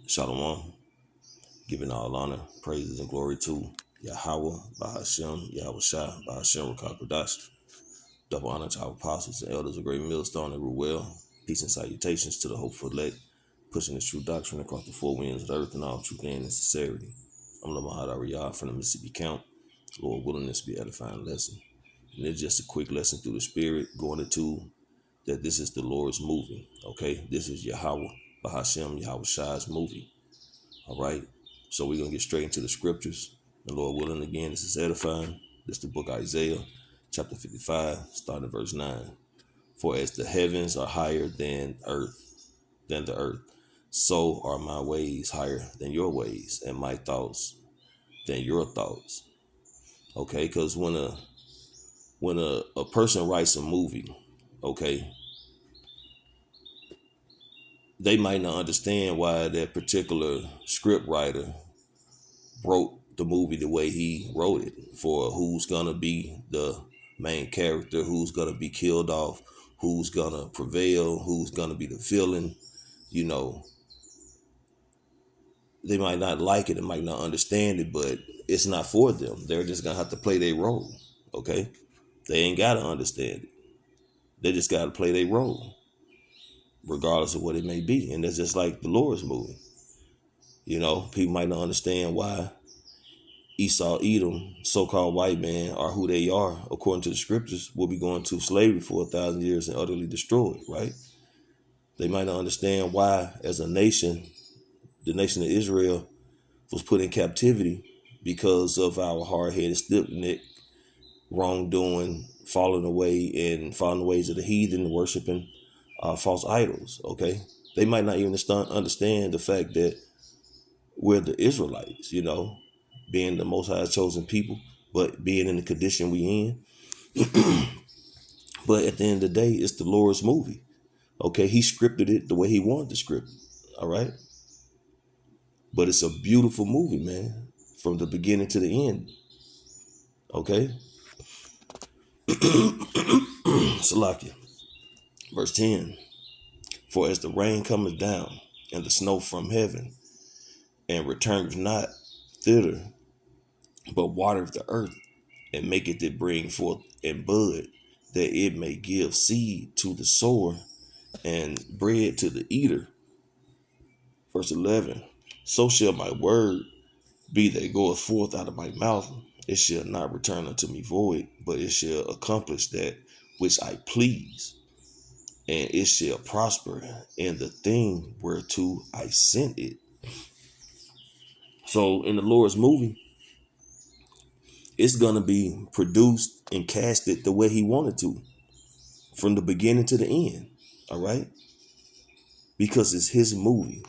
Shalom, giving all honor, praises, and glory to Yahweh, Bahashem, Yahweh Shai, Bahashem, Rakakwadash. Double honor to our apostles and elders of Great Millstone and Ruel. Peace and salutations to the hopeful elect, pushing this true doctrine across the four winds of the earth and all truth and sincerity. I'm Lamahad Ariyah from the Mississippi Count. Lord willing, this be edifying lesson. And it's just a quick lesson through the Spirit, going into that this is the Lord's movie. Okay, this is Yahweh, Bahashem, Yahweh Shai's movie. All right. So we're going to get straight into the scriptures. And Lord willing, again, this is edifying. This is the book of Isaiah, chapter 55, starting at verse 9. For as the heavens are higher than the earth, so are my ways higher than your ways, and my thoughts than your thoughts. Okay, because when a person writes a movie, okay, they might not understand why that particular script writer wrote the movie the way he wrote it, for who's gonna be the main character, who's gonna be killed off, who's gonna prevail, who's gonna be the villain. You know, they might not like it and might not understand it, but it's not for them. They're just gonna have to play their role. Okay, they ain't gotta understand it. They just gotta play their role, regardless of what it may be. And that's just like the Lord's movie. You know, people might not understand why Esau, Edom, so-called white man, are who they are, according to the scriptures, will be going to slavery for 1,000 years and utterly destroyed, right? They might not understand why, as a nation, the nation of Israel was put in captivity because of our hard-headed, stiff-necked wrongdoing, falling away and following the ways of the heathen, worshiping false idols, okay? They might not even understand the fact that we're the Israelites, you know, being the Most High chosen people, but being in the condition we in. But at the end of the day, it's the Lord's movie. Okay, he scripted it the way he wanted to script it. All right. But it's a beautiful movie, man, from the beginning to the end. Okay. Salakia. Verse 10. For as the rain cometh down and the snow from heaven, and returneth not thither, but watereth the earth, and maketh it bring forth and bud, that it may give seed to the sower and bread to the eater. Verse 11. So shall my word be that goeth forth out of my mouth. It shall not return unto me void, but it shall accomplish that which I please, and it shall prosper in the thing whereto I sent it. So in the Lord's movie, it's going to be produced and casted the way he wanted to, from the beginning to the end. All right? Because it's his movie.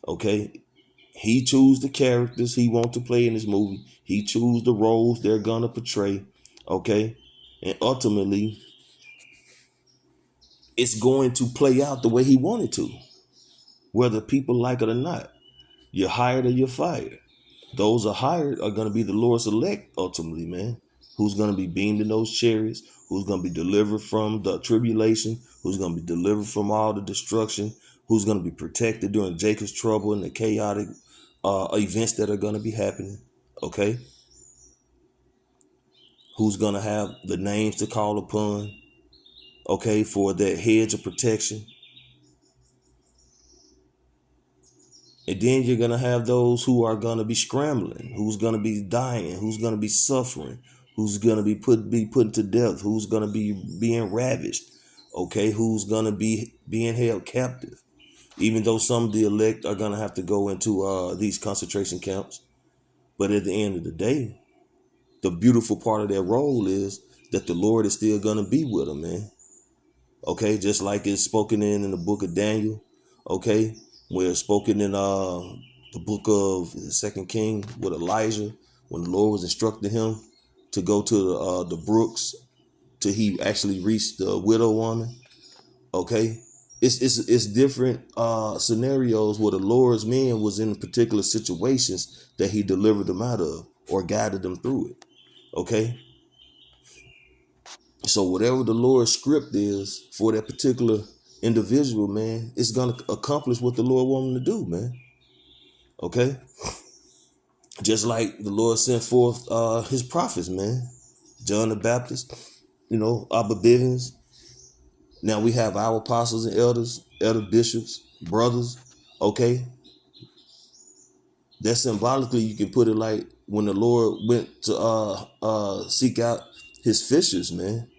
Okay? He choose the characters he wants to play in his movie. He choose the roles they're going to portray. Okay? And ultimately, it's going to play out the way he wanted to, whether people like it or not. You're hired or you're fired. Those are hired are going to be the Lord's elect ultimately, man. Who's going to be beamed in those chariots, who's going to be delivered from the tribulation, who's going to be delivered from all the destruction, who's going to be protected during Jacob's trouble and the chaotic events that are going to be happening, okay? Who's going to have the names to call upon, okay, for that hedge of protection. And then you're going to have those who are going to be scrambling, who's going to be dying, who's going to be suffering, who's going to be put to death, who's going to be being ravished, okay, who's going to be being held captive. Even though some of the elect are going to have to go into these concentration camps. But at the end of the day, the beautiful part of their role is that the Lord is still going to be with them, man. Okay, just like it's spoken in the book of Daniel, okay, where it's spoken in the book of the Second King with Elijah, when the Lord was instructing him to go to the brooks till he actually reached the widow woman. Okay, it's different scenarios where the Lord's men was in particular situations that he delivered them out of or guided them through it. Okay. So whatever the Lord's script is for that particular individual, man, it's going to accomplish what the Lord wants them to do, man. Okay? Just like the Lord sent forth his prophets, man. John the Baptist, Abba Bivens. Now we have our apostles and elders, elder bishops, brothers. Okay? That symbolically you can put it like when the Lord went to seek out his fishers, man.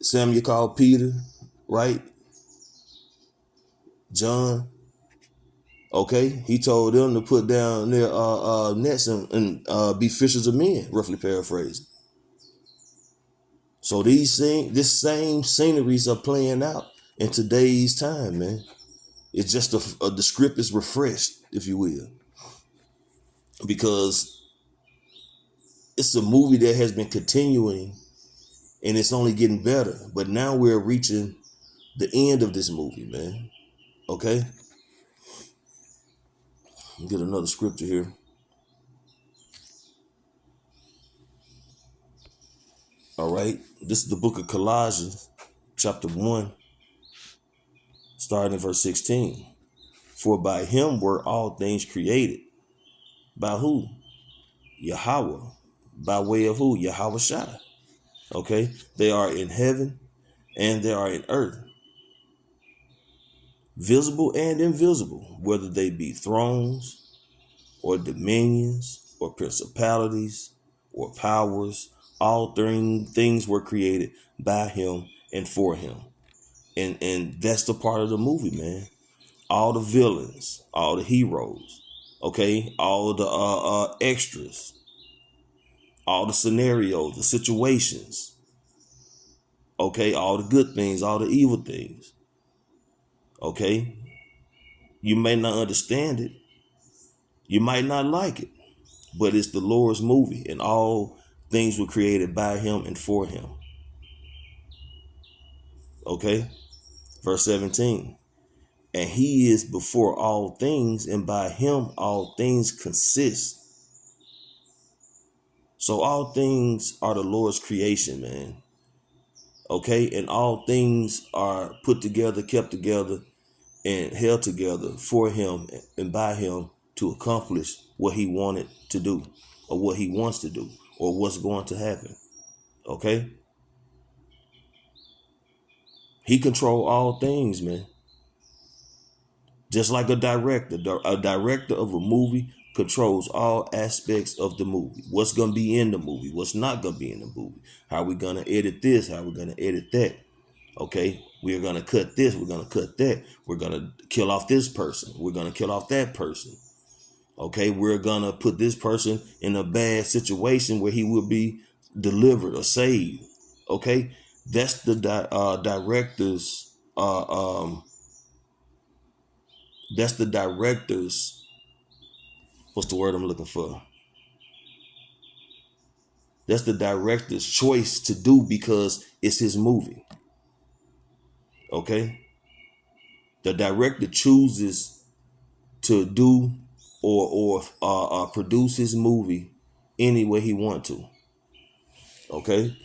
Samuel called Peter, right? John. Okay, he told them to put down their nets and be fishers of men, roughly paraphrased. So this same sceneries are playing out in today's time, man. It's just the script is refreshed, if you will, because it's a movie that has been continuing and it's only getting better. But now we're reaching the end of this movie, man. Okay, get another scripture here. All right, this is the book of Colossians, chapter 1, starting in verse 16. For by him were all things created. By who? Yahweh. By way of who? Yahweh Shai. Okay, they are in heaven and they are in earth, visible and invisible, whether they be thrones or dominions or principalities or powers. All things were created by him and for him. And that's the part of the movie, man. All the villains, all the heroes, okay, all the extras, all the scenarios, the situations, okay, all the good things, all the evil things, okay. You may not understand it, you might not like it, but it's the Lord's movie, and all things were created by him and for him. Okay, verse 17. And he is before all things, and by him all things consist. So all things are the Lord's creation, man. Okay, and all things are put together, kept together, and held together for him and by him to accomplish what he wanted to do, or what he wants to do, or what's going to happen. Okay, he controls all things, man. Just like a director of a movie controls all aspects of the movie. What's going to be in the movie, what's not going to be in the movie, how we going to edit this, how we going to edit that. Okay, we're going to cut this, we're going to cut that, we're going to kill off this person, we're going to kill off that person. Okay, we're going to put this person in a bad situation where he will be delivered or saved. Okay, that's the director's that's the director's, what's the word I'm looking for? That's the director's choice to do because it's his movie. Okay, the director chooses to do or produce his movie any way he want to. Okay,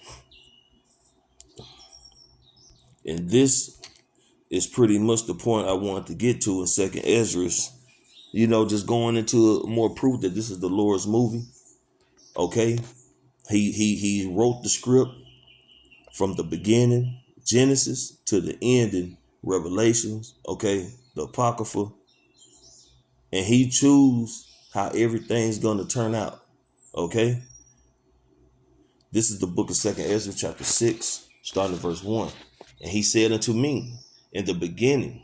and this is pretty much the point I wanted to get to in Second Esdras. Just going into more proof that this is the Lord's movie. Okay, he wrote the script from the beginning, Genesis, to the ending, Revelations. Okay, the Apocrypha, and he choose how everything's gonna turn out. Okay, this is the book of Second Ezra, chapter 6, starting at verse 1. And he said unto me, in the beginning,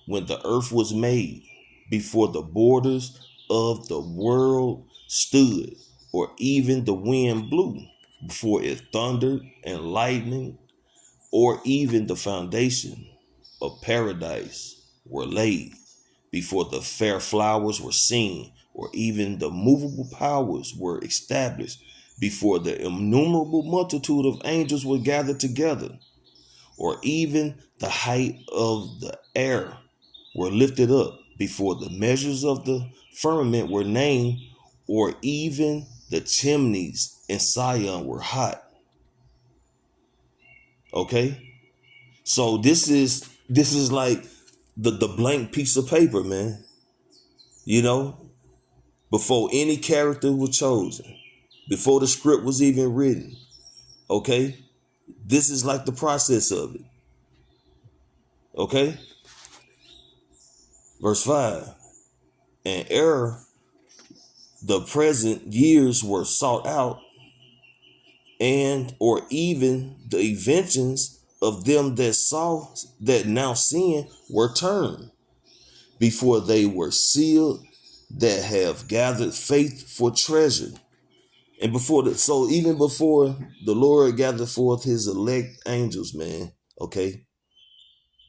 when the earth was made, before the borders of the world stood, or even the wind blew, before it thundered and lightning, or even the foundation of paradise were laid, before the fair flowers were seen, or even the movable powers were established, before the innumerable multitude of angels were gathered together, or even the height of the air were lifted up, before the measures of the firmament were named, or even the chimneys in Sion were hot. Okay, so this is like the blank piece of paper, man. You know, before any character was chosen, before the script was even written. Okay? This is like the process of it. Okay? Verse 5. And ere the present years were sought out, and or even the inventions of them that saw that now sin were turned, before they were sealed that have gathered faith for treasure. And so even before the Lord gathered forth his elect angels, man, okay,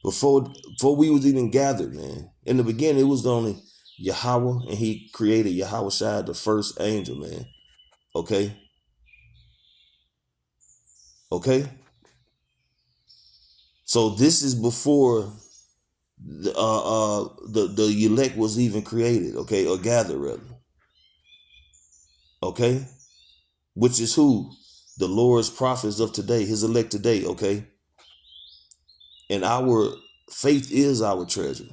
before we was even gathered, man, in the beginning, it was only Yahweh, and he created Yahweh Shai, the first angel, man. Okay. Okay. So this is before the elect was even created, okay, or gathered rather. Okay. Which is who? The Lord's prophets of today, his elect today, okay? And our faith is our treasure.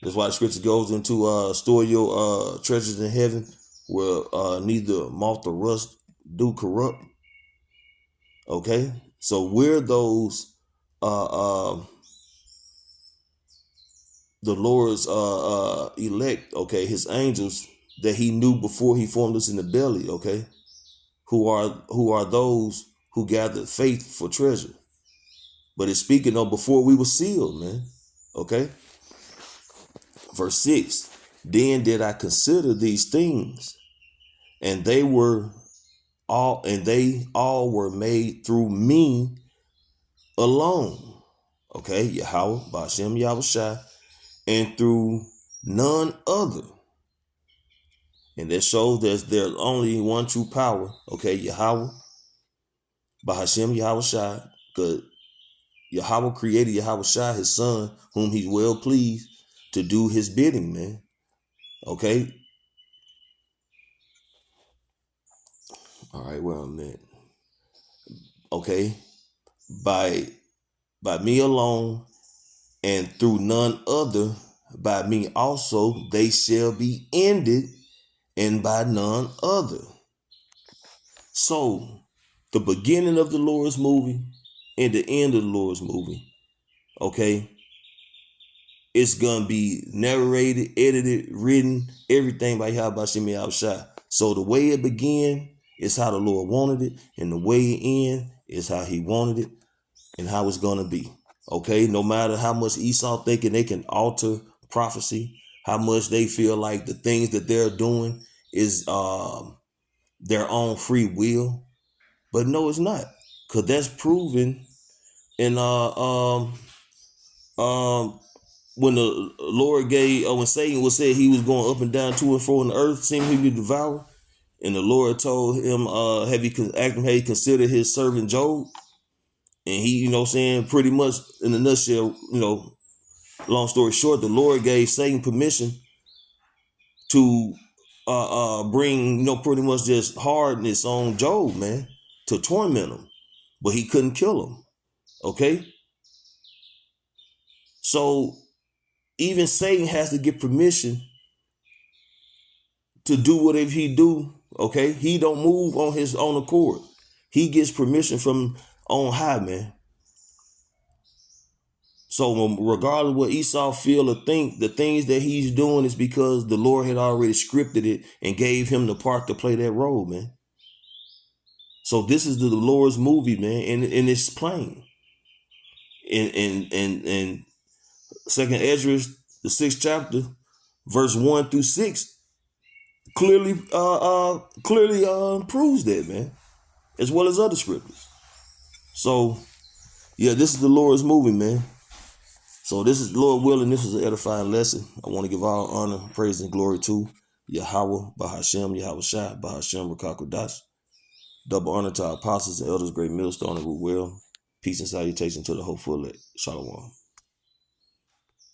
That's why the scripture goes into store your treasures in heaven, where neither moth or rust do corrupt. Okay? So we're those the Lord's elect, okay, his angels that he knew before he formed us in the belly, okay? Who are those who gathered faith for treasure. But it's speaking of before we were sealed, man. Okay? Verse 6. Then did I consider these things, and they all were made through me alone. Okay, Yahweh, Ba'ashem Yahushai, and through none other. And that shows that there's only one true power. Okay, Yahweh, Ba'ashem Yahushai, because Yahweh created Yahushai, his son, whom he's well pleased to do his bidding, man. Okay. All right, where I'm at. Okay. By me alone, and through none other, by me also they shall be ended, and by none other. So the beginning of the Lord's movie and the end of the Lord's movie, okay, it's gonna be narrated, edited, written, everything by Yahweh Shemi Yahushai. So the way it began is how the Lord wanted it, and the way it ends is how he wanted it and how it's gonna be. Okay, no matter how much Esau thinking they can alter prophecy, how much they feel like the things that they're doing is their own free will, but no, it's not, because that's proven in when the Lord when Satan was said he was going up and down to and fro in the earth, seeing who he devour, and the Lord told him, have he considered his servant Job? And he, saying, pretty much in a nutshell, long story short, the Lord gave Satan permission to bring, pretty much just hardness on Job, man, to torment him, but he couldn't kill him. Okay. So even Satan has to get permission to do whatever he do. Okay. He don't move on his own accord. He gets permission from on high, man. So regardless of what Esau feel or think, the things that he's doing is because the Lord had already scripted it and gave him the part to play that role, man. So this is the Lord's movie, man, and it's plain. In Second Ezra, the 6th chapter, verse 1 through 6, clearly proves that, man, as well as other scriptures. So yeah, this is the Lord's movie, man. So this is, Lord willing, this is an edifying lesson. I want to give all honor, praise, and glory to Yahweh, Bahashem, Yahushai, Bahashem, Rakakudash. Double honor to our apostles and elders, great millstone and root well. Peace and salutation to the hopeful elect. Shalom.